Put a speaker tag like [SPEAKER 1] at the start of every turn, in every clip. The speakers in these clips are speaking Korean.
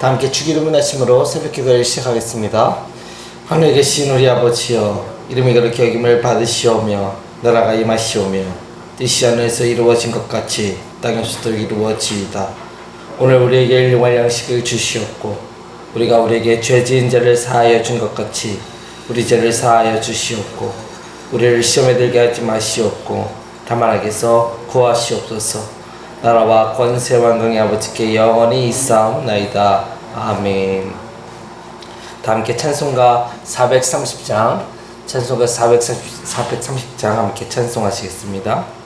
[SPEAKER 1] 다 함께 주기도 문하심으로 새벽 기도를 시작하겠습니다. 하늘에 계신 우리 아버지여, 이름이 그렇게 여김을 받으시오며 나라가 임하시오며 뜻이 하늘에서 이루어진 것 같이 땅에서도 이루어지이다. 오늘 우리에게 일용할 양식을 주시옵고 우리가 우리에게 죄 지은 자를 사하여 준 것 같이 우리 죄를 사하여 주시옵고 우리를 시험에 들게 하지 마시옵고 다만 악에서 구하시옵소서. 나라와 권세 왕궁의 아버지께 영원히 있사옵나이다. 아멘. 다 함께 찬송가 430장 찬송가 430장 함께 찬송하시겠습니다.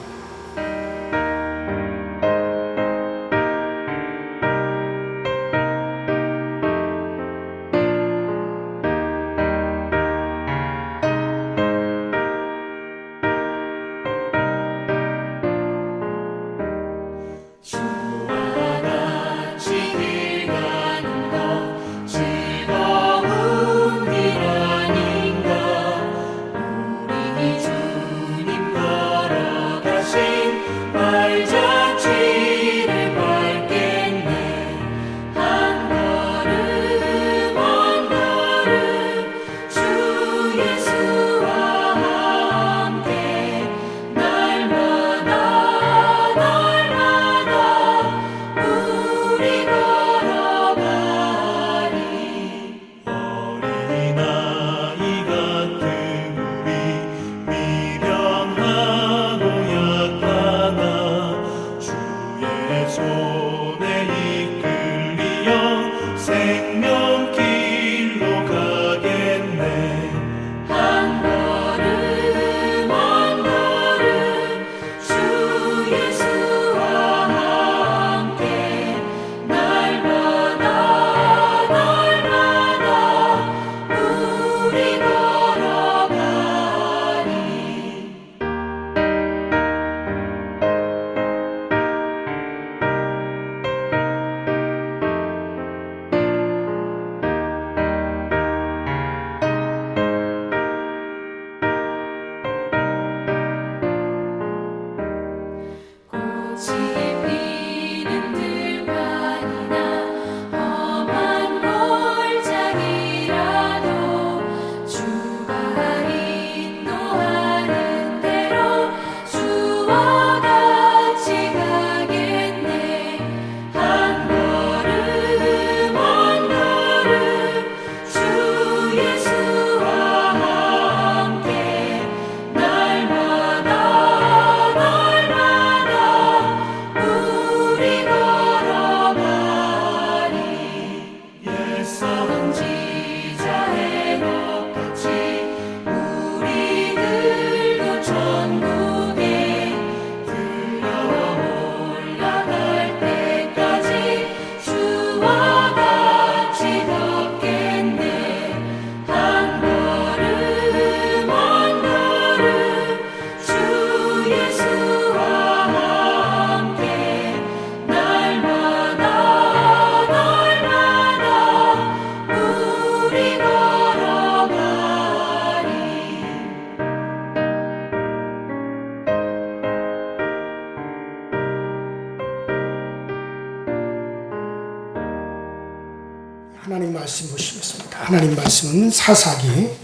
[SPEAKER 2] 하나님 말씀 보시겠습니다. 하나님 말씀은 사사기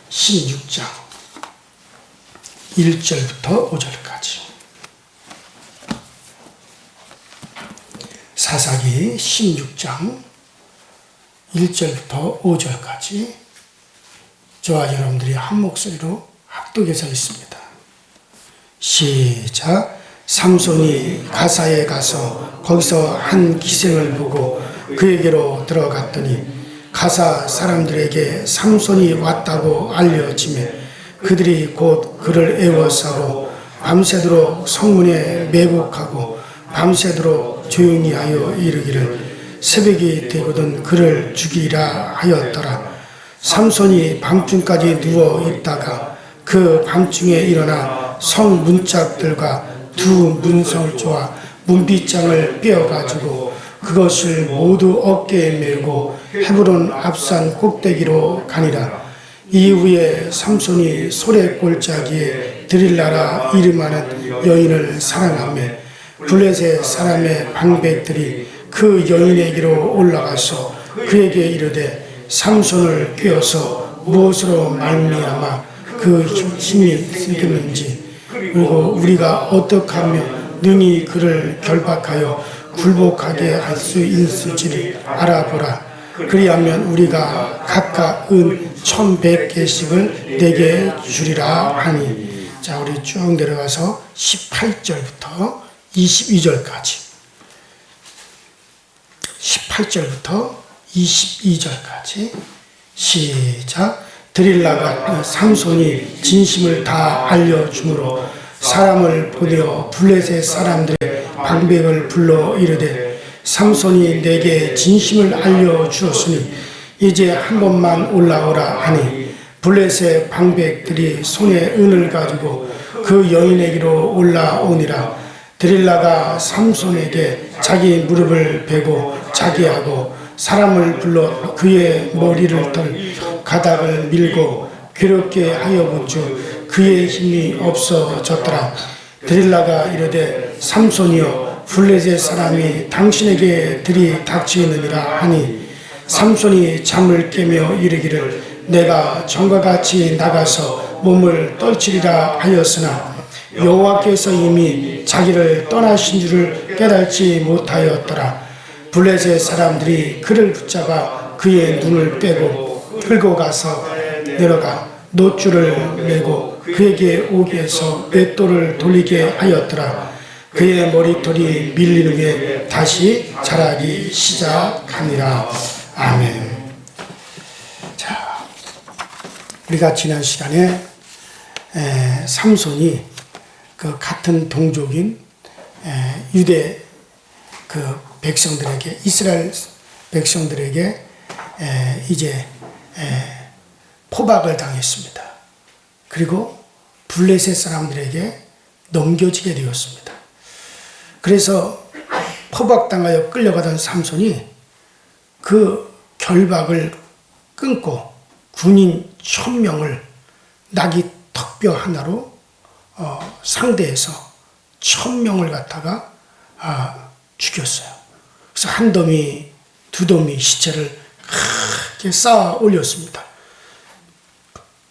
[SPEAKER 2] 16장 1절부터 5절까지. 사사기 16장 1절부터 5절까지 저와 여러분들이 한 목소리로 합독해서 있습니다. 시작. 삼손이 가사에 가서 거기서 한 기생을 보고 그에게로 들어갔더니 가사 사람들에게 삼손이 왔다고 알려지며 그들이 곧 그를 애워싸고 밤새도록 성문에 매복하고 밤새도록 조용히 하여 이르기를 새벽이 되거든 그를 죽이라 하였더라. 삼손이 밤중까지 누워 있다가 그 밤중에 일어나 성 문짝들과 두 문성을 쪼아 문빗장을 꿰어가지고 그것을 모두 어깨에 메고 헤브론 앞산 꼭대기로 가니라. 이후에 삼손이 소래 골짜기에 드릴라라 이름하는 여인을 사랑하며 블레셋 사람의 방백들이 그 여인에게로 올라가서 그에게 이르되 삼손을 꿰어서 무엇으로 말미암아 그 힘이 생겼는지 그리고 우리가 어떻게 하면 능히 그를 결박하여 굴복하게 할 수 있을지를 알아보라. 그리하면 우리가 각각 은 1100개씩을 내게 주리라 하니. 자, 우리 쭉 내려가서 18절부터 22절까지 18절부터 22절까지 시작. 드릴라가 삼손이 진심을 다 알려주므로 사람을 보내어 블레셋 사람들의 방백을 불러 이르되 삼손이 내게 진심을 알려주었으니 이제 한 번만 올라오라 하니 블레셋 방백들이 손에 은을 가지고 그 여인에게로 올라오니라. 드릴라가 삼손에게 자기 무릎을 베고 자기하고 사람을 불러 그의 머리를 털 가닥을 밀고 괴롭게 하여 본즉 그의 힘이 없어졌더라. 드릴라가 이르되 삼손이여 블레셋 사람이 당신에게 들이닥치느니라 하니 삼손이 잠을 깨며 이르기를 내가 전과 같이 나가서 몸을 떨치리라 하였으나 여호와께서 이미 자기를 떠나신 줄을 깨닫지 못하였더라. 블레셋 사람들이 그를 붙잡아 그의 눈을 빼고 끌고 가서 내려가 놋줄을 메고 그에게 오게 해서 맷돌을 돌리게 하였더라. 그의 머리털이 밀린 후에 다시 자라기 시작하니라. 아멘. 자, 우리가 지난 시간에 삼손이 그 같은 동족인 유대 그 백성들에게, 이스라엘 백성들에게 이제 포박을 당했습니다. 그리고 블레셋 사람들에게 넘겨지게 되었습니다. 그래서 포박당하여 끌려가던 삼손이 그 결박을 끊고 군인 1000명을 나귀 턱뼈 하나로 상대해서 1000명을 갖다가 죽였어요. 그래서 한 더미, 두 더미 시체를 크게 쌓아 올렸습니다.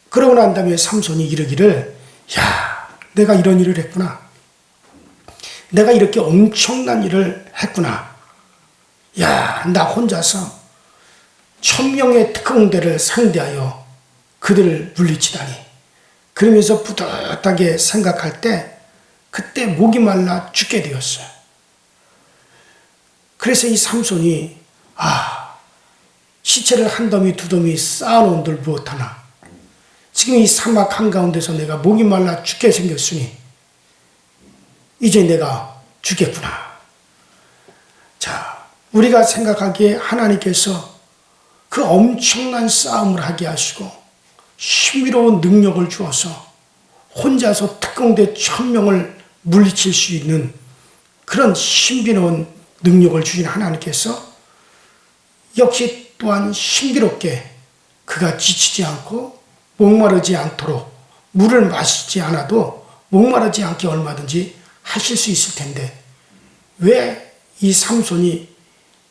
[SPEAKER 2] 그러고 난 다음에 삼손이 이르기를, 야, 내가 이런 일을 했구나. 내가 이렇게 엄청난 일을 했구나. 야, 나 혼자서 1000명의 특공대를 상대하여 그들을 물리치다니. 그러면서 뿌듯하게 생각할 때 그때 목이 말라 죽게 되었어요. 그래서 이 삼손이 시체를 한 더미 두 더미 쌓아놓은들 무엇하나. 지금 이 사막 한가운데서 내가 목이 말라 죽게 생겼으니 이제 내가 죽겠구나. 자, 우리가 생각하기에 하나님께서 그 엄청난 싸움을 하게 하시고 신비로운 능력을 주어서 혼자서 특공대 1000명을 물리칠 수 있는 그런 신비로운 능력을 주신 하나님께서 역시 또한 신비롭게 그가 지치지 않고 목마르지 않도록 물을 마시지 않아도 목마르지 않게 얼마든지 하실 수 있을 텐데 왜 이 삼손이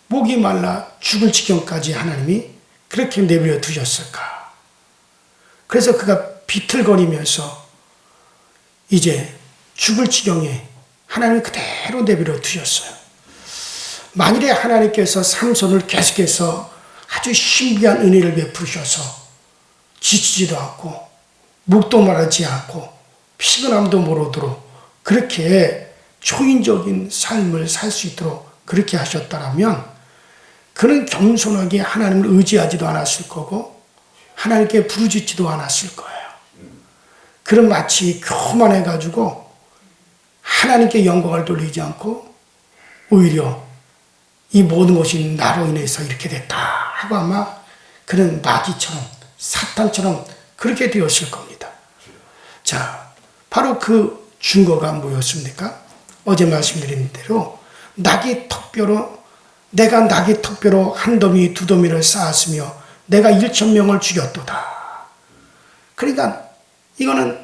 [SPEAKER 2] 목이 말라 죽을 지경까지 하나님이 그렇게 내버려 두셨을까? 그래서 그가 비틀거리면서 이제 죽을 지경에 하나님이 그대로 내버려 두셨어요. 만일에 하나님께서 삼손을 계속해서 아주 신비한 은혜를 베푸셔서 지치지도 않고 목도 마르지 않고 피곤함도 모르도록 그렇게 초인적인 삶을 살 수 있도록 그렇게 하셨다면 그는 겸손하게 하나님을 의지하지도 않았을 거고 하나님께 부르짖지도 않았을 거예요. 그는 마치 교만해가지고 하나님께 영광을 돌리지 않고 오히려 이 모든 것이 나로 인해서 이렇게 됐다 하고 아마 그는 마귀처럼 사탄처럼 그렇게 되었을 겁니다. 자, 바로 그 증거가 뭐였습니까? 어제 말씀드린 대로 내가 나귀 턱뼈로 한 더미 두 더미를 쌓았으며 내가 1000명을 죽였도다. 그러니까 이거는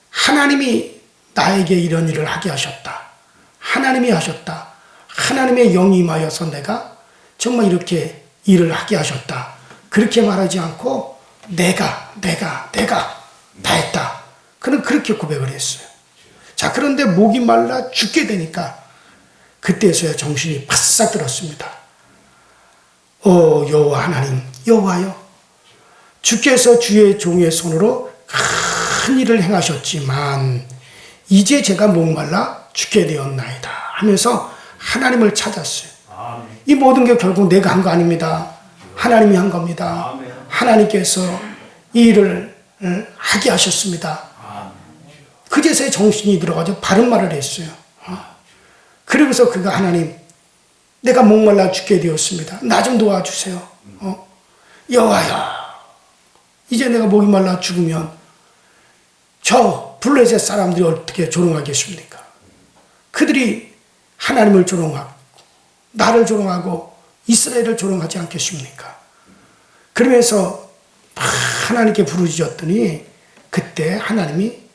[SPEAKER 2] 하나님이 나에게 이런 일을 하게 하셨다. 하나님이 하셨다. 하나님의 영이 임하여서 내가 정말 이렇게 일을 하게 하셨다. 그렇게 말하지 않고 내가 다 했다. 그는 그렇게 고백을 했어요. 자, 그런데 목이 말라 죽게 되니까 그때서야 정신이 바싹 들었습니다. 여호와 하나님, 여호와여, 주께서 주의 종의 손으로 큰 일을 행하셨지만 이제 제가 목말라 죽게 되었나이다 하면서 하나님을 찾았어요. 이 모든 게 결국 내가 한 거 아닙니다. 하나님이 한 겁니다. 하나님께서 이 일을 하게 하셨습니다. 그제서야 정신이 들어가지고 바른 말을 했어요. 그러면서 그가 하나님, 내가 목말라 죽게 되었습니다. 나 좀 도와주세요. 여호와여, 이제 내가 목이 말라 죽으면 저 블레셋 사람들이 어떻게 조롱하겠습니까? 그들이 하나님을 조롱하고 나를 조롱하고 이스라엘을 조롱하지 않겠습니까? 그러면서 하나님께 부르짖었더니 그때 하나님이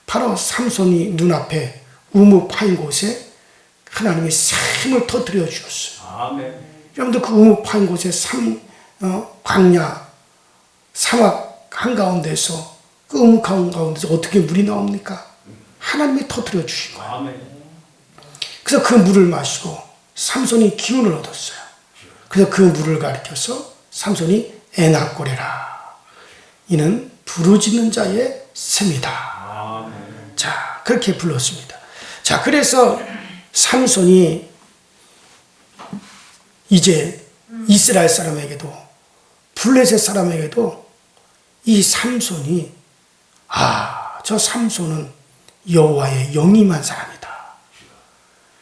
[SPEAKER 2] 바로 삼손이 눈앞에 우무 파인 곳에 하나님이 샘을 터뜨려 주셨어요. 여러분들 그 우무 파인 곳에 광야 사막 한가운데서 그 우무 가운데서 어떻게 물이 나옵니까? 하나님이 터뜨려 주신 거예요. 그래서 그 물을 마시고 삼손이 기운을 얻었어요. 그래서 그 물을 가리켜서 삼손이 에나꼬레라, 이는 부르짖는 자의 샘이다. 자, 그렇게 불렀습니다. 자, 그래서 삼손이 이제 이스라엘 사람에게도 블레셋 사람에게도 이 삼손이 저 삼손은 여호와의 영이 임한 사람이다.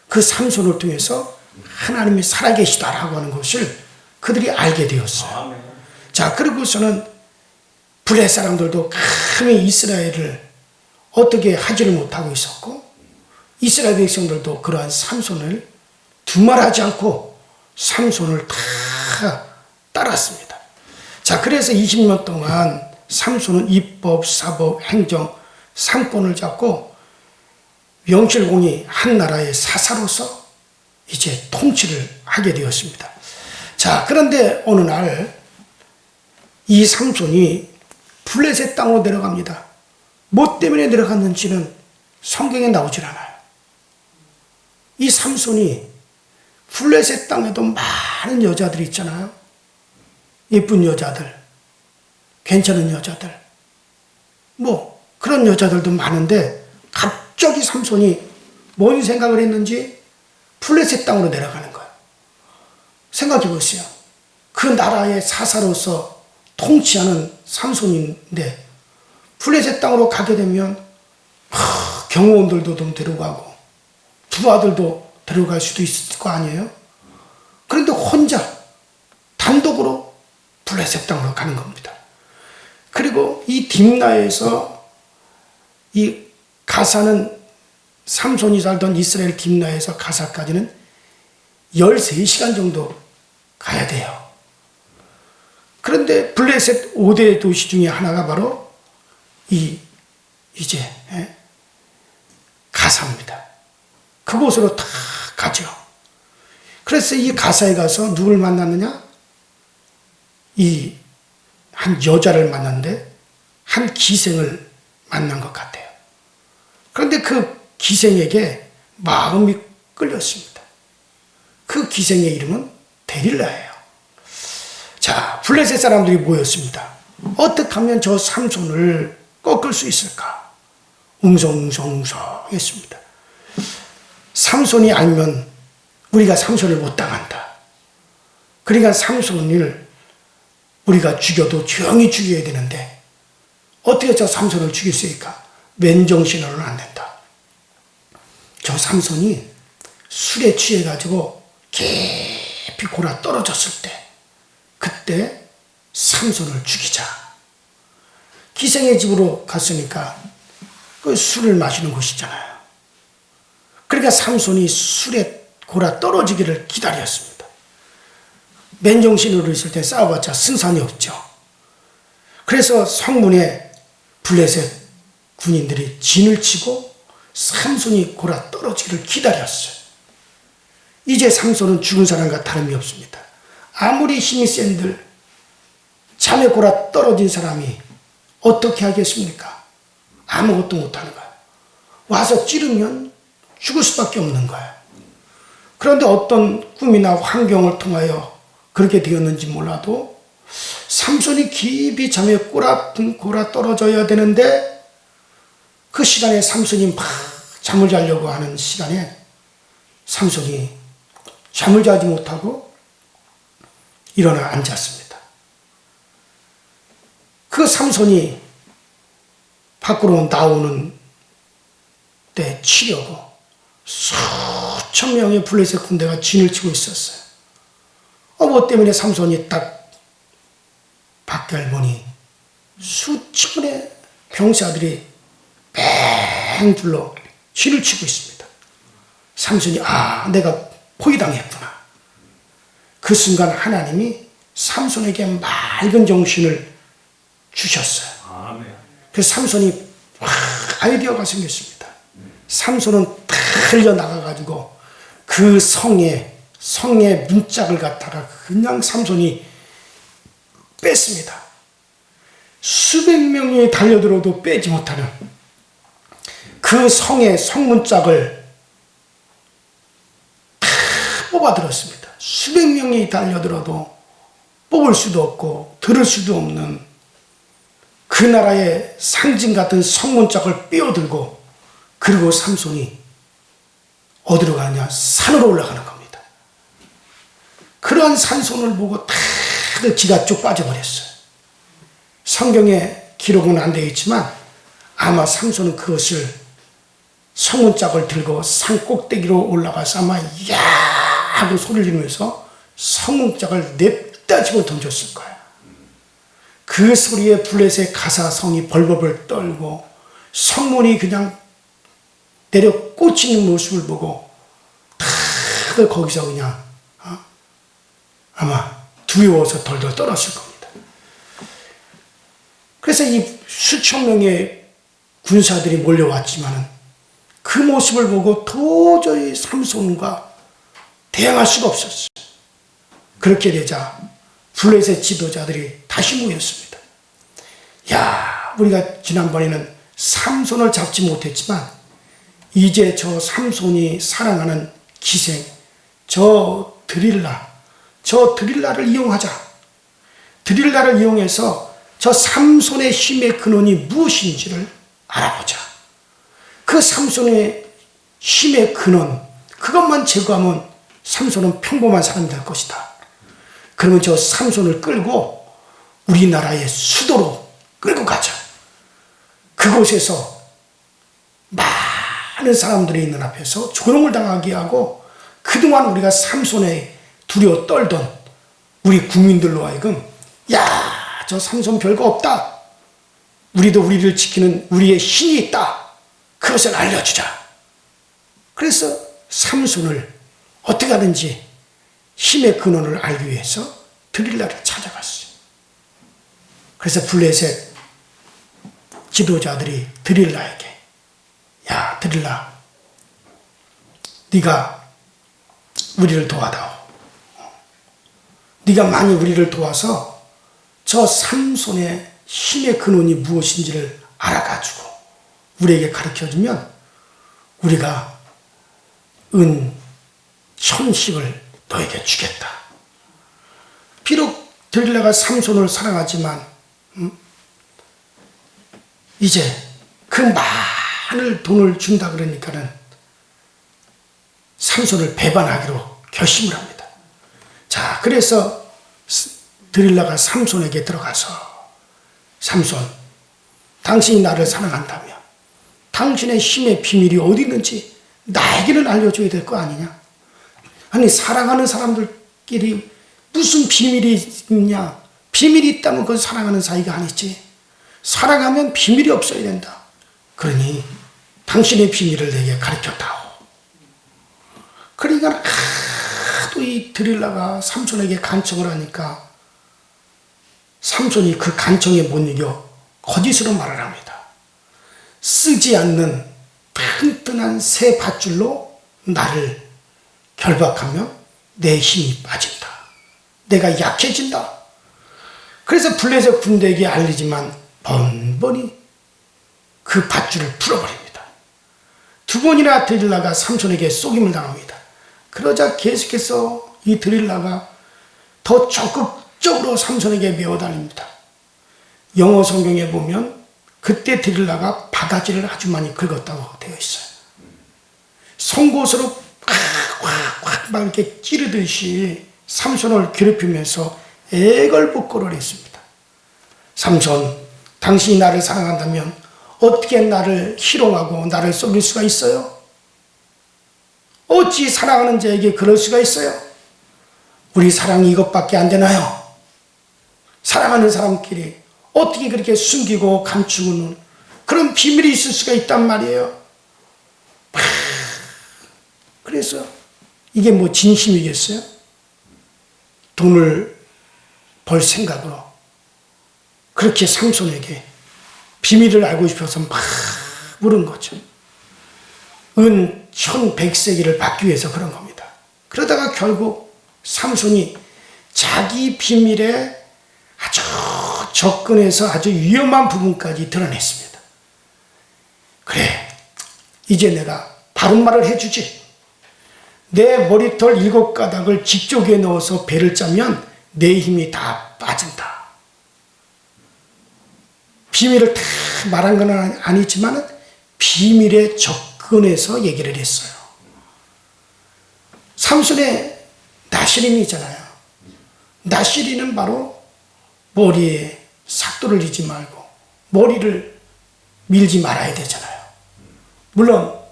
[SPEAKER 2] 그 삼손을 통해서 하나님이 살아계시다라고 하는 것을 그들이 알게 되었어요. 자, 그리고서는 블레셋 사람들도 감히 이스라엘을 어떻게 하지를 못하고 있었고, 이스라엘 백성들도 그러한 삼손을 두말하지 않고 삼손을 다 따랐습니다. 자, 그래서 20년 동안 삼손은 입법, 사법, 행정, 상권을 잡고 명실공히 한 나라의 사사로서 이제 통치를 하게 되었습니다. 자, 그런데 어느 날 이 삼손이 블레셋 땅으로 내려갑니다. 뭐 때문에 내려갔는지는 성경에 나오질 않아요. 이 삼손이 블레셋 땅에도 많은 여자들이 있잖아요. 예쁜 여자들, 괜찮은 여자들, 뭐 그런 여자들도 많은데 갑자기 삼손이 뭔 생각을 했는지 블레셋 땅으로 내려가는 거예요. 생각해 보세요. 그 나라의 사사로서 통치하는 삼손인데 블레셋 땅으로 가게 되면 경호원들도 좀 데려가고 부하들도 데려갈 수도 있을 거 아니에요? 그런데 혼자 단독으로 블레셋 땅으로 가는 겁니다. 그리고 이 딥나에서 이 가사는 삼손이 살던 이스라엘 딥나에서 가사까지는 13시간 정도 가야 돼요. 그런데 블레셋 5대 도시 중에 하나가 바로 이제 가사입니다. 그곳으로 다 가죠. 그래서 이 가사에 가서 누굴 만났느냐? 한 여자를 만났는데 한 기생을 만난 것 같아요. 그런데 그 기생에게 마음이 끌렸습니다. 그 기생의 이름은 데릴라예요. 자, 블레셋 사람들이 모였습니다. 어떻게 하면 저 삼손을 꺾을 수 있을까? 웅성웅성 했습니다. 삼손이 알면 우리가 삼손을 못 당한다. 그러니까 삼손을 우리가 죽여도 조용히 죽여야 되는데 어떻게 저 삼손을 죽일 수 있을까? 맨정신으로는 안 된다. 저 삼손이 술에 취해가지고 깊이 골아 떨어졌을 때 그때 삼손을 죽이자. 기생의 집으로 갔으니까 그 술을 마시는 곳이잖아요. 그러니까 삼손이 술에 골아 떨어지기를 기다렸습니다. 맨정신으로 있을 때 싸워봤자 승산이 없죠. 그래서 성문에 블레셋 군인들이 진을 치고 삼손이 골아 떨어지기를 기다렸어요. 이제 삼손은 죽은 사람과 다름이 없습니다. 아무리 힘이 센들 잠에 골아 떨어진 사람이 어떻게 하겠습니까? 아무것도 못하는 거예요. 와서 찌르면 죽을 수밖에 없는 거예요. 그런데 어떤 꿈이나 환경을 통하여 그렇게 되었는지 몰라도 삼손이 깊이 잠에 골아 떨어져야 되는데 그 시간에 삼손이 막 잠을 자려고 하는 시간에 삼손이 잠을 자지 못하고 일어나 앉았습니다. 그 삼손이 밖으로 나오는 때 치려고 수천 명의 블레셋 군대가 진을 치고 있었어요. 뭐 때문에 삼손이 딱 밖을 보니 수천 분의 병사들이 뺑줄로 진을 치고 있습니다. 삼손이 내가 포위당했구나. 그 순간 하나님이 삼손에게 맑은 정신을 주셨어요. 그래서 삼손이 아이디어가 생겼습니다. 삼손은 달려나가가지고 그 성의 문짝을 갖다가 그냥 삼손이 뺐습니다. 수백 명이 달려들어도 빼지 못하는 그 성의 성문짝을 다 뽑아들었습니다. 수백 명이 달려들어도 뽑을 수도 없고 들을 수도 없는 그 나라의 상징 같은 성문짝을 빼어들고 그리고 삼손이 어디로 가느냐? 산으로 올라가는 겁니다. 그러한 삼손을 보고 다들 기가 쭉 빠져버렸어요. 성경에 기록은 안 되어 있지만 아마 삼손은 그것을 성문짝을 들고 산 꼭대기로 올라가서 아마 야 하고 소리를 지르면서 성문짝을 냅다 집어 던졌을 거예요. 그 소리에 블레셋 가사성이 벌벌벌 떨고 성문이 그냥 내려 꽂히는 모습을 보고 다들 거기서 그냥 아마 두려워서 덜덜 떨었을 겁니다. 그래서 이 수천 명의 군사들이 몰려왔지만은 그 모습을 보고 도저히 삼손과 대항할 수가 없었어요. 그렇게 되자 블레셋 지도자들이 다시 모였습니다. 우리가 지난번에는 삼손을 잡지 못했지만 이제 저 삼손이 사랑하는 기생, 저 드릴라를 이용하자. 드릴라를 이용해서 저 삼손의 힘의 근원이 무엇인지를 알아보자. 그 삼손의 힘의 근원, 그것만 제거하면 삼손은 평범한 사람이 될 것이다. 그러면 저 삼손을 끌고 우리나라의 수도로 끌고 가자. 그곳에서 많은 사람들이 있는 앞에서 조롱을 당하게 하고 그동안 우리가 삼손에 두려워 떨던 우리 국민들로 하여금 저 삼손 별거 없다. 우리도 우리를 지키는 우리의 신이 있다. 그것을 알려주자. 그래서 삼손을 어떻게 하든지 힘의 근원을 알기 위해서 드릴라를 찾아갔어요. 그래서 블레셋 지도자들이 드릴라에게 드릴라, 네가 우리를 도와다오. 네가 많이 우리를 도와서 저 삼손의 힘의 근원이 무엇인지를 알아가지고 우리에게 가르쳐주면 우리가 은 1000씩을 너에게 주겠다. 비록 드릴라가 삼손을 사랑하지만 이제 그 많은 돈을 준다 그러니까는 삼손을 배반하기로 결심을 합니다. 그래서 드릴라가 삼손에게 들어가서 삼손, 당신이 나를 사랑한다며 당신의 힘의 비밀이 어디 있는지 나에게는 알려줘야 될 거 아니냐? 아니, 사랑하는 사람들끼리 무슨 비밀이 있냐? 비밀이 있다면 그건 사랑하는 사이가 아니지. 사랑하면 비밀이 없어야 된다. 그러니 당신의 비밀을 내게 가르쳐다오. 그러니까 하도 이 드릴라가 삼손에게 간청을 하니까 삼손이 그 간청에 못 이겨 거짓으로 말을 합니다. 쓰지 않는 튼튼한 새 밧줄로 나를 결박하면 내 힘이 빠진다. 내가 약해진다. 그래서 블레셋 군대에게 알리지만 번번이 그 밧줄을 풀어버립니다. 두 번이나 드릴라가 삼손에게 속임을 당합니다. 그러자 계속해서 이 드릴라가 더 적극적으로 삼손에게 메어달립니다. 영어 성경에 보면 그때 드릴라가 바가지를 아주 많이 긁었다고 되어 있어요. 송곳으로 확 막 이렇게 찌르듯이 삼손을 괴롭히면서 애걸복걸을 했습니다. 삼손, 당신이 나를 사랑한다면 어떻게 나를 희롱하고 나를 속일 수가 있어요? 어찌 사랑하는 자에게 그럴 수가 있어요? 우리 사랑이 이것밖에 안 되나요? 사랑하는 사람끼리 어떻게 그렇게 숨기고 감추는 그런 비밀이 있을 수가 있단 말이에요. 그래서 이게 뭐 진심이겠어요? 돈을 벌 생각으로 그렇게 삼손에게 비밀을 알고 싶어서 막 물은 거죠. 은 1100세기를 받기 위해서 그런 겁니다. 그러다가 결국 삼손이 자기 비밀에 아주 접근해서 아주 위험한 부분까지 드러냈습니다. 그래, 이제 내가 바른 말을 해주지. 내 머리털 7가닥을 직조기에 넣어서 배를 짜면 내 힘이 다 빠진다. 비밀을 다 말한 건 아니지만 비밀에 접근해서 얘기를 했어요. 삼손의 나시린이잖아요. 나시린은 바로 머리에 삭도를 이지 말고 머리를 밀지 말아야 되잖아요. 물론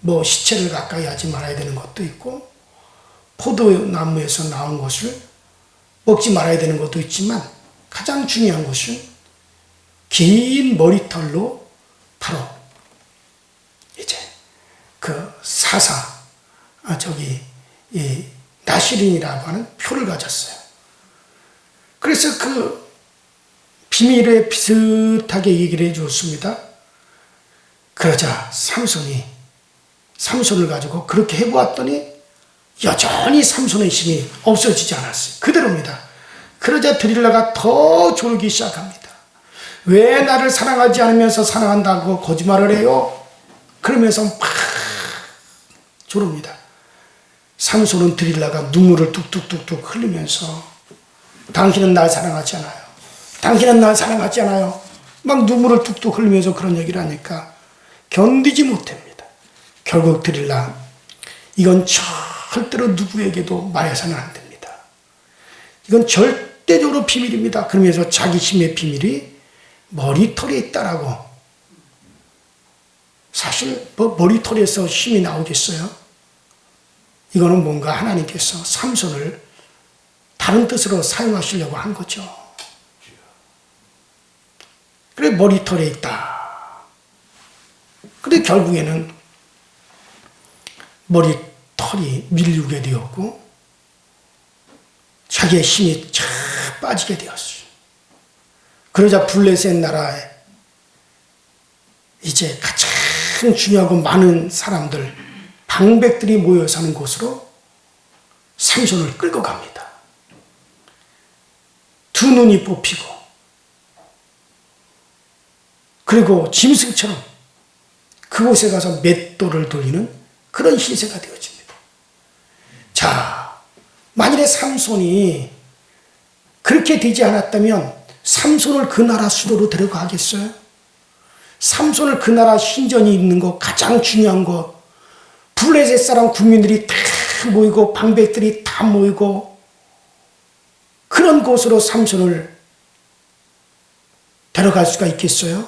[SPEAKER 2] 뭐 시체를 가까이 하지 말아야 되는 것도 있고 포도나무에서 나온 것을 먹지 말아야 되는 것도 있지만 가장 중요한 것은 긴 머리털로 바로 이제 그 이 나시린이라고 하는 표를 가졌어요. 그래서 그 비밀에 비슷하게 얘기를 해줬습니다. 그러자 삼손을 가지고 그렇게 해보았더니 여전히 삼손의 힘이 없어지지 않았어요. 그대로입니다. 그러자 드릴라가 더 졸기 시작합니다. 왜 나를 사랑하지 않으면서 사랑한다고 거짓말을 해요? 그러면서 막 조릅니다. 삼손은 드릴라가 눈물을 뚝뚝뚝뚝 흘리면서 당신은 날 사랑하지 않아요. 당신은 날 사랑하지 않아요. 막 눈물을 뚝뚝 흘리면서 그런 얘기를 하니까 견디지 못합니다. 결국 드릴라, 이건 절대로 누구에게도 말해서는 안 됩니다. 이건 절대적으로 비밀입니다. 그러면서 자기 힘의 비밀이 머리털에 있다라고. 사실 뭐 머리털에서 힘이 나오겠어요? 이거는 뭔가 하나님께서 삼손을 다른 뜻으로 사용하시려고 한 거죠. 그래 머리털에 있다. 근데 결국에는 머리털이 밀리게 되었고 자기의 힘이 쫙 빠지게 되었어요. 그러자 블레셋 나라에 이제 가장 중요하고 많은 사람들, 방백들이 모여 사는 곳으로 삼손을 끌고 갑니다. 두 눈이 뽑히고 그리고 짐승처럼 그곳에 가서 맷돌을 돌리는 그런 희세가 되어집니다. 자, 만일에 삼손이 그렇게 되지 않았다면 삼손을 그 나라 수도로 데려가겠어요? 삼손을 그 나라 신전이 있는 것, 가장 중요한 것, 블레셋 사람 국민들이 다 모이고 방백들이 다 모이고 그런 곳으로 삼손을 데려갈 수가 있겠어요?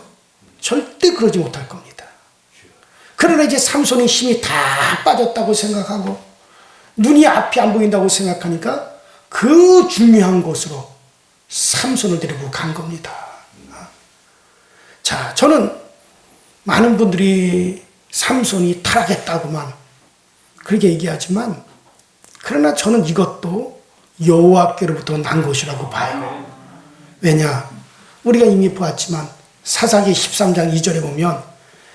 [SPEAKER 2] 절대 그러지 못할 겁니다. 그러나 이제 삼손의 힘이 다 빠졌다고 생각하고 눈이 앞이 안 보인다고 생각하니까 그 중요한 곳으로 삼손을 데리고 간 겁니다. 자, 저는 많은 분들이 삼손이 타락했다고만 그렇게 얘기하지만 그러나 저는 이것도 여호와께로부터 난 것이라고 봐요. 왜냐? 우리가 이미 보았지만 사사기 13장 2절에 보면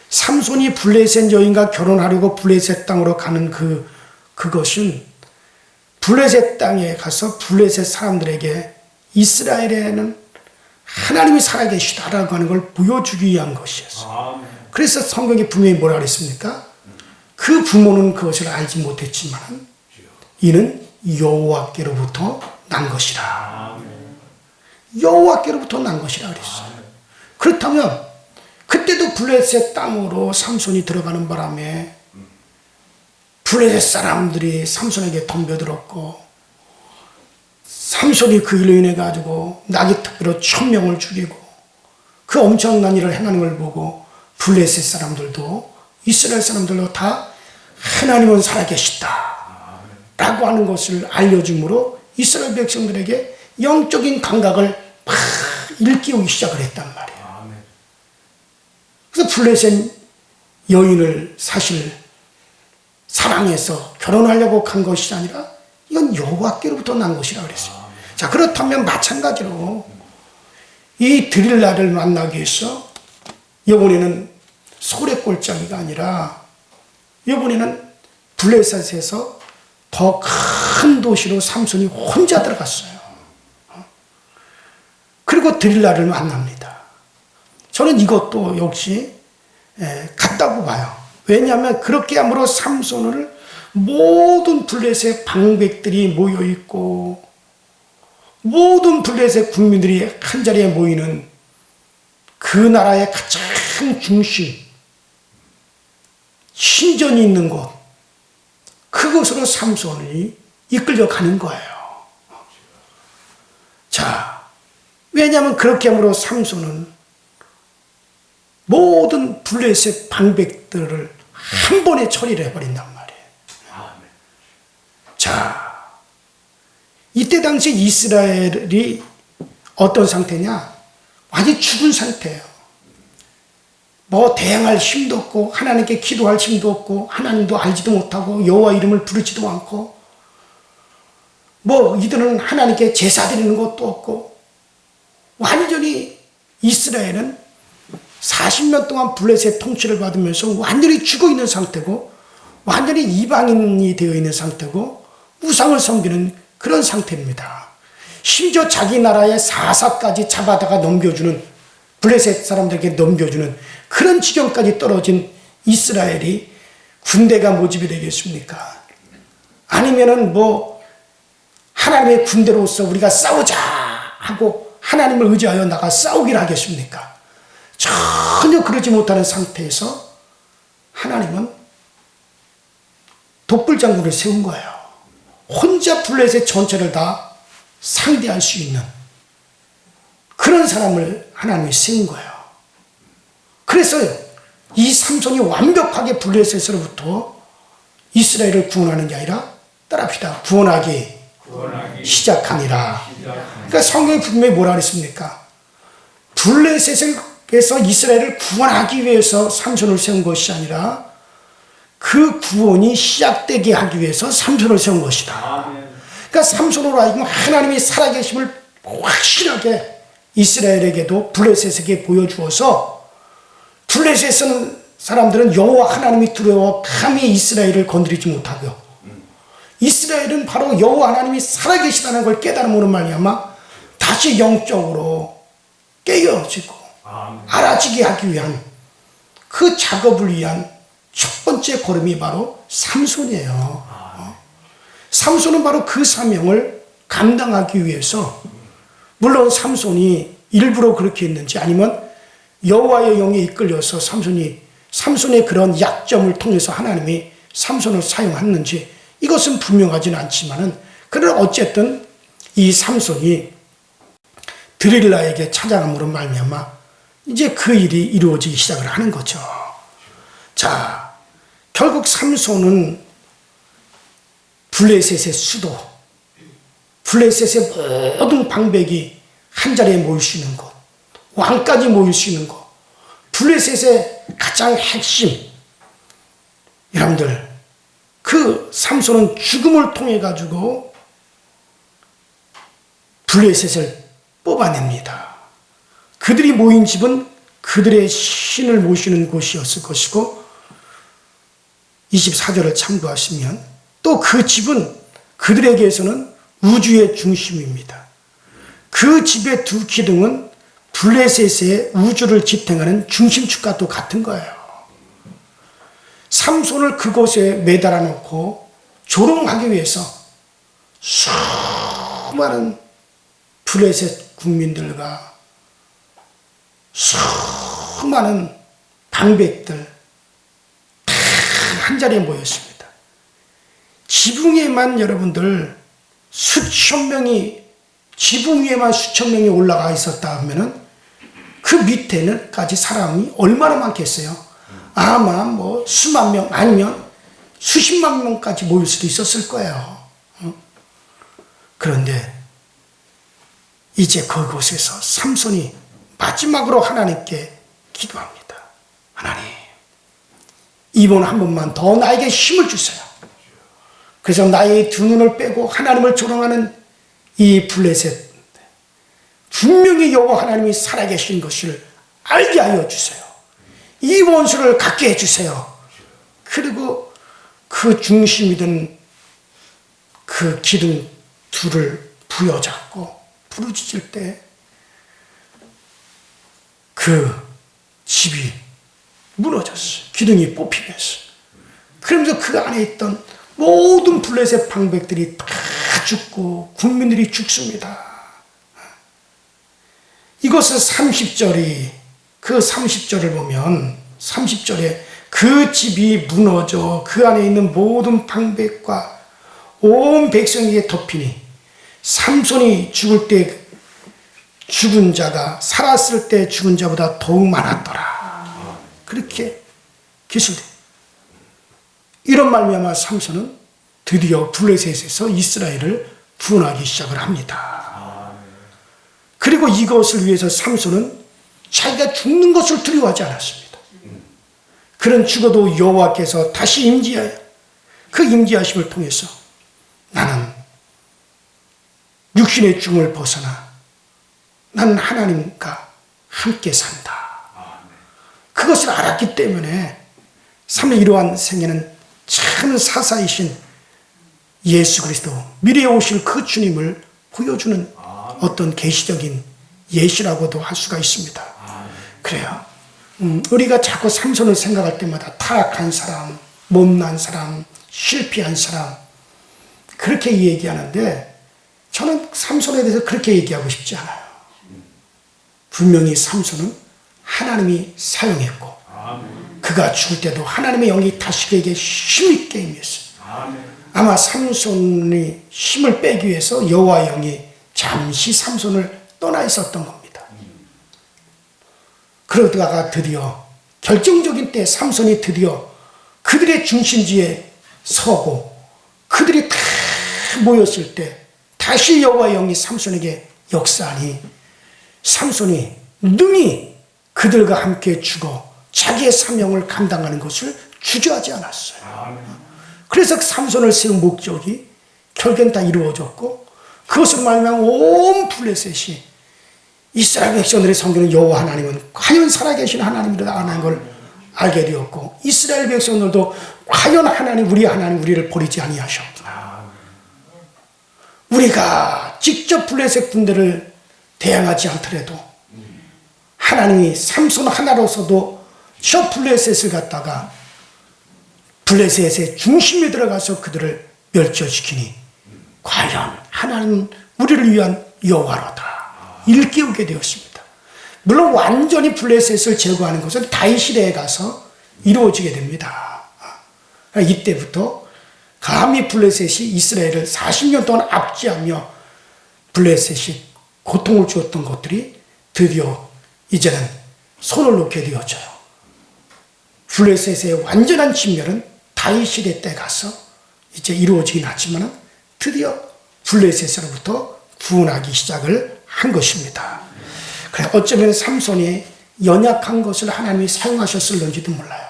[SPEAKER 2] 삼손이 블레셋 여인과 결혼하려고 블레셋 땅으로 가는 그것은 블레셋 땅에 가서 블레셋 사람들에게 이스라엘에는 하나님이 살아계시다라고 하는 걸 보여주기 위한 것이었어요. 그래서 성경에 분명히 뭐라 그랬습니까? 그 부모는 그것을 알지 못했지만 이는 여호와께로부터 난 것이라. 여호와께로부터 난 것이라 그랬어요. 그렇다면 그때도 블레셋 땅으로 삼손이 들어가는 바람에 블레셋 사람들이 삼손에게 덤벼들었고 삼손이 그 일로 인해 가지고 나귀 특비로 1000명을 죽이고 그 엄청난 일을 행하는 걸 보고 블레셋 사람들도 이스라엘 사람들도 다 하나님은 살아계시다 라고 하는 것을 알려줌으로 이스라엘 백성들에게 영적인 감각을 막 일깨우기 시작을 했단 말이에요. 그래서 블레셋 여인을 사실 사랑해서 결혼하려고 간 것이 아니라 이건 여호와께로부터 난 것이라 그랬어요. 자, 그렇다면 마찬가지로 이 드릴라를 만나기 위해서 이번에는 소래골짜기가 아니라 이번에는 블레셋에서 더 큰 도시로 삼손이 혼자 들어갔어요. 그리고 드릴라를 만납니다. 저는 이것도 역시 같다고 봐요. 왜냐하면 그렇게 함으로 삼손을 모든 블레셋 방백들이 모여있고 모든 블레셋 국민들이 한자리에 모이는 그 나라의 가장 중심, 신전이 있는 곳, 그곳으로 삼손이 이끌려가는 거예요. 자, 왜냐하면 그렇게 함으로 삼손은 모든 블레셋 방백들을 한 번에 처리를 해버린단 말이에요. 자, 이때 당시 이스라엘이 어떤 상태냐? 완전히 죽은 상태예요. 뭐 대항할 힘도 없고 하나님께 기도할 힘도 없고 하나님도 알지도 못하고 여호와 이름을 부르지도 않고 뭐 이들은 하나님께 제사 드리는 것도 없고 완전히 이스라엘은 40년 동안 블레셋 통치를 받으면서 완전히 죽어 있는 상태고 완전히 이방인이 되어 있는 상태고 우상을 섬기는 그런 상태입니다. 심지어 자기 나라의 사사까지 잡아다가 넘겨주는 블레셋 사람들에게 넘겨주는 그런 지경까지 떨어진 이스라엘이 군대가 모집이 되겠습니까? 아니면은 뭐 하나님의 군대로서 우리가 싸우자 하고 하나님을 의지하여 나가 싸우기를 하겠습니까? 전혀 그러지 못하는 상태에서 하나님은 독불장군을 세운 거예요. 혼자 블레셋 전체를 다 상대할 수 있는 그런 사람을 하나님이 세운 거예요. 그래서 이 삼손이 완벽하게 블레셋으로부터 이스라엘을 구원하는 게 아니라 따라합시다. 구원하기 시작하니라. 그러니까 성경이 분명히 뭐라 그랬습니까? 블레셋에서 이스라엘을 구원하기 위해서 삼손을 세운 것이 아니라 그 구원이 시작되게 하기 위해서 삼손을 세운 것이다. 그러니까 삼손으로 하여금 하나님이 살아계심을 확실하게 이스라엘에게도 블레셋에게 보여주어서 블레셋 사람들은 여호와 하나님이 두려워 감히 이스라엘을 건드리지 못하고요. 이스라엘은 바로 여호와 하나님이 살아계시다는 걸 깨달음으로 말미암아 다시 영적으로 깨어지고 알아지게 하기 위한 그 작업을 위한 첫 번째 걸음이 바로 삼손이에요. 삼손은 바로 그 사명을 감당하기 위해서 물론 삼손이 일부러 그렇게 했는지 아니면 여호와의 영에 이끌려서 삼손의 그런 약점을 통해서 하나님이 삼손을 사용했는지 이것은 분명하지는 않지만은 그러나 어쨌든 이 삼손이 드릴라에게 찾아감으로 말미암아 이제 그 일이 이루어지기 시작을 하는 거죠. 자, 결국 삼손은 블레셋의 수도, 블레셋의 모든 방백이 한자리에 모일 수 있는 곳, 왕까지 모일 수 있는 곳, 블레셋의 가장 핵심, 여러분들, 그 삼손은 죽음을 통해 가지고 블레셋을 뽑아냅니다. 그들이 모인 집은 그들의 신을 모시는 곳이었을 것이고 24절을 참고하시면 또 그 집은 그들에게서는 우주의 중심입니다. 그 집의 두 기둥은 블레셋의 우주를 지탱하는 중심축과 또 같은 거예요. 삼손을 그곳에 매달아 놓고 조롱하기 위해서 수많은 블레셋 국민들과 수많은 방백들 다 한자리에 모였습니다. 지붕에만 여러분들 수천 명이, 지붕 위에만 수천 명이 올라가 있었다 하면은 그 밑에는까지 사람이 얼마나 많겠어요? 아마 뭐 수만 명 아니면 수십만 명까지 모일 수도 있었을 거예요. 그런데 이제 그곳에서 삼손이 마지막으로 하나님께 기도합니다. 하나님, 이번 한 번만 더 나에게 힘을 주세요. 그래서 나의 두 눈을 빼고 하나님을 조롱하는 이 블레셋, 분명히 여호와 하나님이 살아계신 것을 알게 하여 주세요. 이 원수를 갖게 해주세요. 그리고 그 중심이던 그 기둥 둘을 부여잡고 부르짖을 때 그 집이 무너졌어요. 기둥이 뽑히면서. 그러면서 그 안에 있던 모든 블레셋 방백들이 다 죽고 국민들이 죽습니다. 이것은 30절이, 그 30절을 보면 30절에 그 집이 무너져 그 안에 있는 모든 방백과 온 백성에게 덮이니 삼손이 죽을 때 죽은 자가 살았을 때 죽은 자보다 더욱 많았더라. 그렇게 기술돼. 이런 말미암아 삼손은 드디어 블레셋에서 이스라엘을 구원하기 시작을 합니다. 그리고 이것을 위해서 삼손은 자기가 죽는 것을 두려워하지 않았습니다. 그는 죽어도 여호와께서 다시 임재하여 그 임재하심을 통해서 나는 육신의 죽음을 벗어나 나는 하나님과 함께 산다. 그것을 알았기 때문에 삼손의 이러한 생애는 참 사사이신 예수 그리스도, 미래에 오실 그 주님을 보여주는 어떤 계시적인 예시라고도 할 수가 있습니다. 그래요. 우리가 자꾸 삼손을 생각할 때마다 타락한 사람, 못난 사람, 실패한 사람 그렇게 얘기하는데 저는 삼손에 대해서 그렇게 얘기하고 싶지 않아요. 분명히 삼손은 하나님이 사용했고 그가 죽을 때도 하나님의 영이 다시 그에게 힘있게 임했어요. 아마 삼손이 힘을 빼기 위해서 여호와 영이 잠시 삼손을 떠나 있었던 겁니다. 그러다가 드디어 결정적인 때 삼손이 드디어 그들의 중심지에 서고 그들이 다 모였을 때 다시 여호와 영이 삼손에게 역사하니 삼손이 능히 그들과 함께 죽어 자기의 사명을 감당하는 것을 주저하지 않았어요. 그래서 삼손을 세운 목적이 결국엔 다 이루어졌고 그것을 말미암아 온 블레셋이 이스라엘 백성들의 섬기는 여호와 하나님은 과연 살아계신 하나님이라는 걸 알게 되었고 이스라엘 백성들도 과연 하나님 우리를 버리지 아니하셨구나. 우리가 직접 블레셋 군대를 대항하지 않더라도 하나님이 삼손 하나로서도 저 블레셋을 갖다가 블레셋의 중심에 들어가서 그들을 멸절시키니 과연 하나님 우리를 위한 여호와로다 일깨우게 되었습니다. 물론 완전히 블레셋을 제거하는 것은 다윗시대에 가서 이루어지게 됩니다. 이때부터 감히 블레셋이 이스라엘을 40년 동안 압제하며 블레셋이 고통을 주었던 것들이 드디어 이제는 손을 놓게 되어져요. 블레셋의 완전한 진멸은 다윗 시대 때 가서 이제 이루어지긴 하지만 드디어 블레셋으로부터 구원하기 시작을 한 것입니다. 그래 어쩌면 삼손이 연약한 것을 하나님이 사용하셨을런지도 몰라요.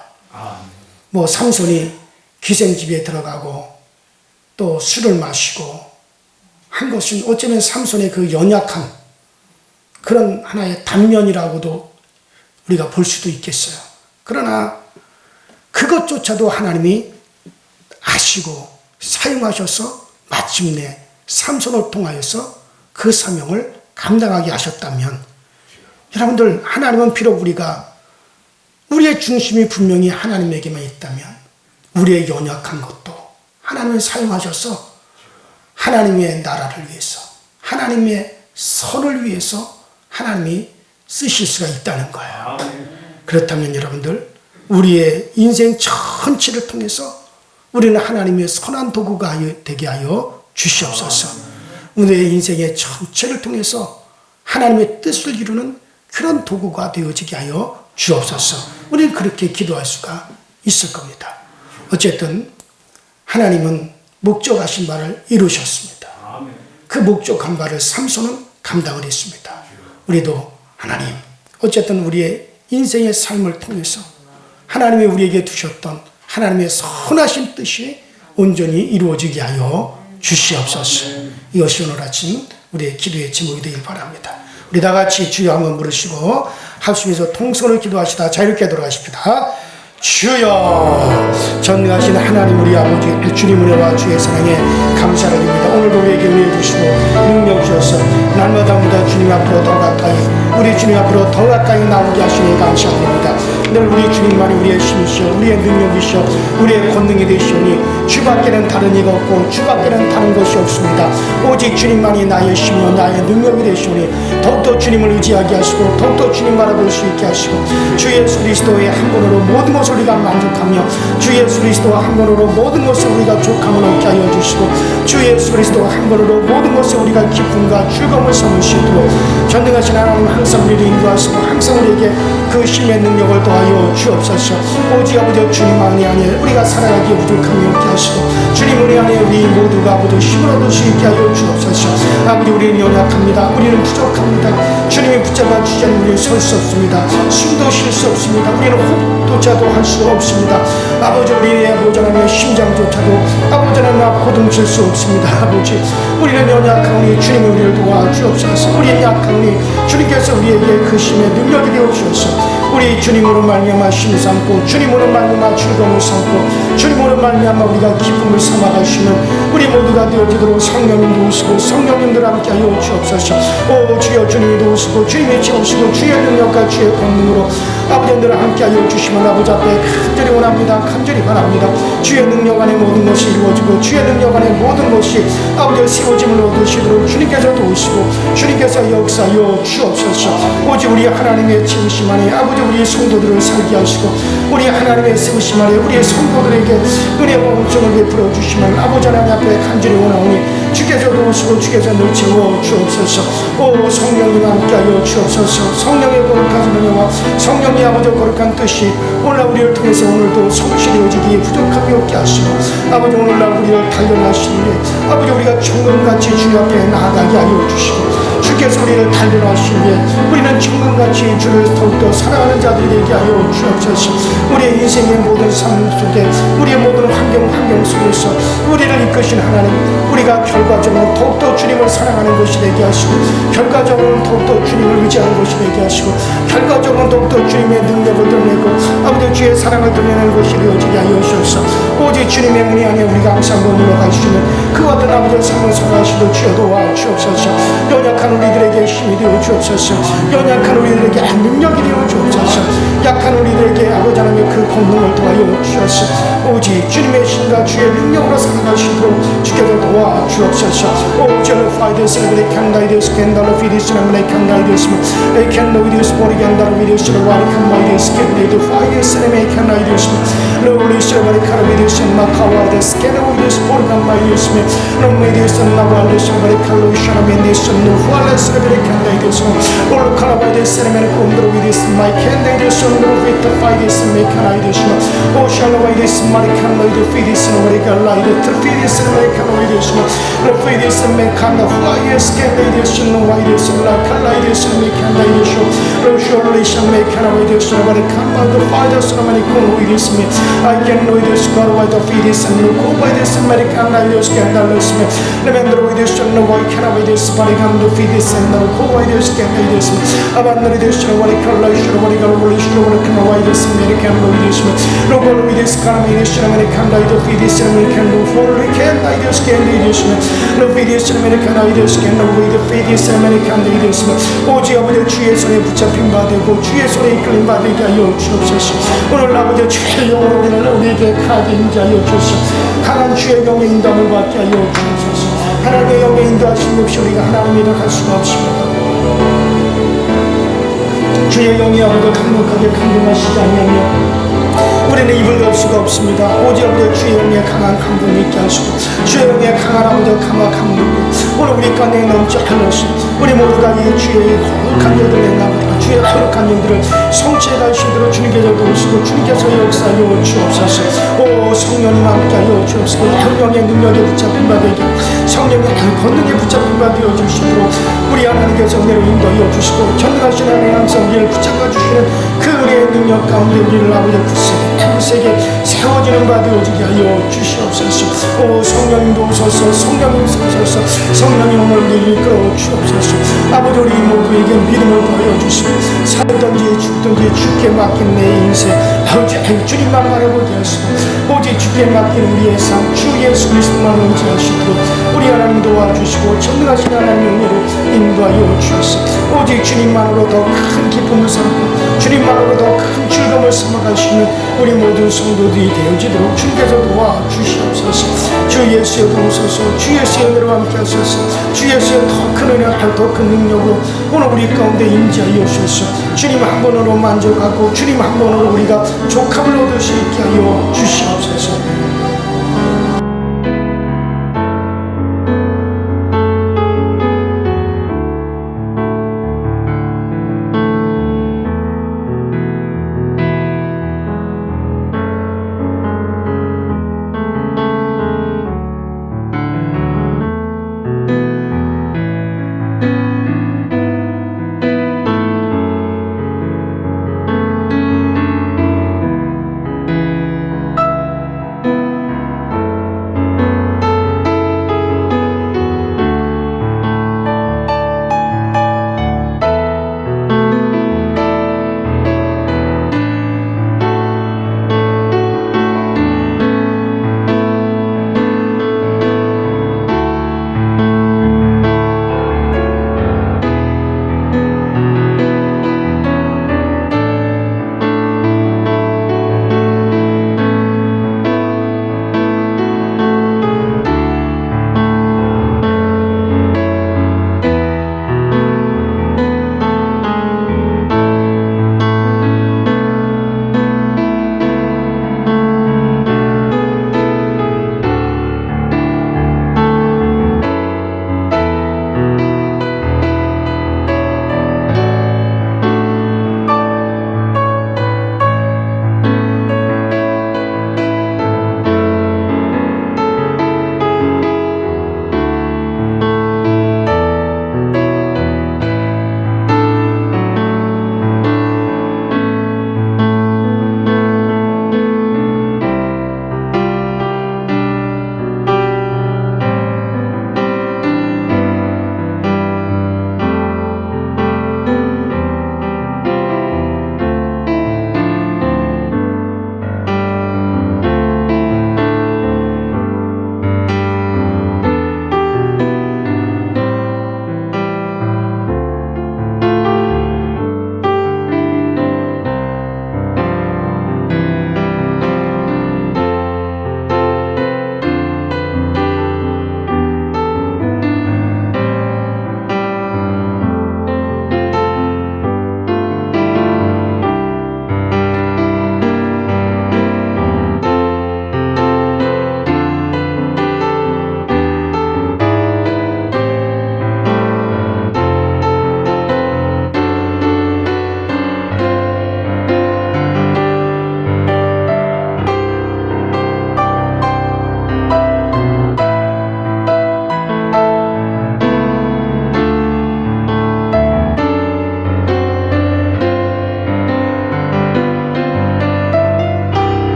[SPEAKER 2] 뭐 삼손이 기생집에 들어가고 또 술을 마시고 한 것은 어쩌면 삼손의 그 연약한 그런 하나의 단면이라고도 우리가 볼 수도 있겠어요. 그러나 그것조차도 하나님이 아시고 사용하셔서 마침내 삼손을 통하여서 그 사명을 감당하게 하셨다면, 여러분들, 하나님은 비록 우리의 중심이 분명히 하나님에게만 있다면 우리의 연약한 것도 하나님을 사용하셔서 하나님의 나라를 위해서, 하나님의 선을 위해서 하나님이 쓰실 수가 있다는 거예요. 그렇다면 여러분들, 우리의 인생 전체를 통해서 우리는 하나님의 선한 도구가 되게 하여 주시옵소서. 우리의 인생의 전체를 통해서 하나님의 뜻을 이루는 그런 도구가 되어지게 하여 주옵소서. 우리는 그렇게 기도할 수가 있을 겁니다. 어쨌든 하나님은 목적하신 바를 이루셨습니다. 그 목적한 바를 삼손은 감당을 했습니다. 우리도 하나님, 어쨌든 우리의 인생의 삶을 통해서 하나님이 우리에게 두셨던 하나님의 선하신 뜻이 온전히 이루어지게 하여 주시옵소서. 이것이 오늘 아침 우리의 기도의 제목이 되길 바랍니다. 우리 다 같이 주여 한번 부르시고 합심해서 통성으로 기도하시다 자유롭게 돌아가십시다. 주여, 전능하신 하나님 우리 아버지, 주님 은혜와 주의 사랑에 감사를 드립니다. 오늘도 우리에게 은혜 주시고 능력 주셔서 날마다 주님 앞으로 더 가까이, 우리 주님 앞으로 더 가까이 나오게 하시니 감사드립니다. 늘 우리 주님만이 우리의 힘이시여, 우리의 능력이시여, 우리의 권능이 되시오니 주밖에는 다른 이가 없고 주밖에는 다른 것이 없습니다. 오직 주님만이 나의 힘이요 나의 능력이 되시오니 더욱더 주님을 의지하게 하시고 더욱더 주님 바라볼 수 있게 하시고 주 예수 그리스도의 한 분으로 모든 것을 우리가 만족하며 주 예수 그리스도와 한 분으로 모든 것을 우리가 족함을 얻게 하여 주시고 주 예수 그리스도와 한 분으로 모든 것을 우리가 기쁨과 즐거움을 삼으시도록 전능하신 하나님 항상 우리를 인도하시고 항상 우리에게 그 힘의 능력을 더하여 주옵소서. 오직 아버지 주님 안에 우리가 살아가기에 부족함이 없게 하시고 주님 은혜 안에 우리 모두가 아버지 힘을 얻을 수 있게 하여 주옵소서. 아버지 우리는 연약합니다. 우리는 부족합니다. 주님이 붙잡아 주지 않으면 우리는 설 수 없습니다. 숨도 쉴 수 없습니다. 우리는 호흡조차도 할 수 없습니다. 아버지 우리의 아버지 하나님의 심장조차도 아버지 하나님 고동칠 수 없습니다. 아버지 우리는 연약하오니 주님이 우리를 도와주옵소서. 우리는 약하오니 주님께서 우리에게 그 힘의 능력이 되어 주셔서 우리 주님으로 말미암아 힘을 삼고 주님으로 말미암아 즐거움을 삼고 주님으로 말미암아 우리가 기쁨을 삼아가시는 우리 모두가 되어지도록 성령님 도우시고 성령님들 함께 하여 주옵소서. 오 주여, 주님이 도우시고 주님이 채우시고 주의 능력과 주의 권능으로 아버지들 함께 하여 주시면 아버지 앞에 간절히 원합니다. 간절히 바랍니다. 주의 능력 안에 모든 것이 이루어지고 주의 능력 안에 모든 것이 아버지 세워짐을 얻으시도록 주님께서 도우시고 주님께서 역사하여 주옵소서. 오직 우리 하나님의 지으심 안에 아버지 우리 성도들을 살게 하시고 우리 하나님의 세우심 안에 우리의 성도들에게 은혜와 은총을 베풀어 주시면 아버지 하나님 앞에 간절히 원하오니 주께서 도우시고 주께서 늘 채워 주옵소서. 오 성령님 함께하여 주옵소서. 성령의 거룩한 은혜와 성령의 아버지 거룩한 뜻이 오늘날 우리를 통해서 오늘도 성취되어지기에 부족함이 없게 하시고 아버지 오늘날 우리를 단련하시기에 아버지 우리가 정금같이 주 앞에 나아가게 하여 주시고 주께서 우리를 단련하시기에 우리는 정금같이 주를 더욱더 사랑하는 자들에게 하여 주옵소서. 우리의 인생의 모든 삶 속에 우리의 모든 환경 속에서 우리를 이끄신 하나님, 우리가 결과적으로 더욱더 주님을 사랑하는 것이 되게 하시고 결과적으로 더욱더 주님을 의지하는 것이 되게 하시고 결과적으로 더욱더 주님의 능력을 드러내고 아버지 주의 사랑을 드러내는 것이 되어지게 하여 주옵소서. 오직 주님의 은혜 안에 우리가 항상 머물러 갈 수 있는 그와 같은 아버지의 삶을 살아가시도 주여 도와 주옵소서. 연약한 우리들에게 힘이 되어 주옵소서. 연약한 우리들에게 능력이 되어 주옵소서. 약한 우리들에게 아버지 하나님의 그 권능을 도와여 주셔서 오직 주님의 신과 주의 능력으로 살아가시도록 주께서 도와 주옵소서. 오 저를 파이데스를 그래 칸다이데스 캔달로 피디스를 그래 칸다이데스 에 캔노이데스 보리 캔달로 비디스를 와리 칸마이데스 캔데이드 파이데스를 그래 칸다이데스 로리스를 그래 카르비데스 마카와이데스 캔노이데스 보리 칸마이데스 노메이데스 나발데스 그래 칼로이샤나 멘데스 노후알레스를 그래 칸다이데스 올카라바이데스를 그래 콘드로비데스 마이 캔데이데스 온드로비트 파이데스 메카나이데스 오 샬로바이데스 마리칸노이드 피디스 노메리칼라이데 트피디스 메카노이데스 로피디스 메카나 후아이에스 캔데이데스 노와이데스 라칼라이데스 메카나이데스 로쇼리샤 메카나이데스 마리칸마이드 파이데스 마리콘오이데스 아이겐노이데스 가로와이드 피디스 노코바이데스 메리칸나이데스 캔달레스 레멘드로이데스 노와이카나이데스 마리칸도 피디스 디센 나를 고와이 되었게 하여 되었습니다. 아반나리 되었으면 와리 칼라이시로 와리 갈로리시로 와리 카나와이 되었으면 메리칸 로이 되었으면 로골로이 되었으면 메리시로 메리칸 라이도 피디스는 메리칸 로폴리 캔 나이 되었게 하여 되었으면 로피디스는 메리칸 나이 되었게 로이 피디스는 메리칸 나이 되었으면 오직 아버지 주의 손에 붙잡힌 바 되고 주의 손에 이끌린 바 되게 하여 주옵소서. 오늘 아버지 주의 영으로 우리에게 가게 인자하여 주옵소서. 강한 주의 영의 인도함을 받게 하여 주옵소서. 하나님의 영의 인도하심 없이 우리가 하나님이라 갈 수가 없습니다. 주의 영이 아무도 강력하게 감동하시지 않으며 우리는 입을 열 수가 없습니다. 오직 아버지 주의 영의 강한 감동을 있게 하시고 주의 영의 강한 아버지 강한 감동을 오늘 우리 가운데 넘쳐 흘러시 우리 모두가 이 주의 거룩한 영들의 나무라 주의 거룩한 영들을 성취해 갈 수 있도록 주님께서 도우시고 주님께서 역사하여 주옵소서. 오 성령님 함께하여 주옵소서. 성령의 능력에 붙잡힌 바 되게 성령의 권능에 붙잡힌 바 되어 주시도록 우리 하나님께서 은혜로 인도하여 주시고 전능하신 하나님 항상 우리를 붙잡아 주시는 그 은혜의 능력 가운데 우리를 아버지 굳세게 세워지는 바 되어지게 하여 주시옵소서. 오 성령님 도우소서. 성령님 서소서. 성령님 오늘 우리를 이끌어 주옵소서. 아버지 우리 모두에게 믿음을 보여주시고 살든지 죽든지 주께 맡긴 내 인생 아버지 주님만 바라보게 하시고 오직 주께 맡긴 우리의 삶 주 예수 그리스도만 의지하시도록 우리 하나님 도와주시고 전능하신 하나님의 은혜로 인도하여 주옵소서. 오직 주님만으로 더 큰 기쁨을 삼고 주님만으로 더 큰 즐거움을 삼아가시는 우리 모든 성도들이 되어지도록 주님께서 도와주시옵소서. 주 예수의 도우소서. 주 예수의 은혜로 함께 하소서. 주 예수의 더 큰 은혜와 더 큰 능력으로 오늘 우리 가운데 임재하여 주소서. 주님 한 번으로 만족하고 주님 한 번으로 우리가 족함을 얻을 수 있게 하여 주시옵소서.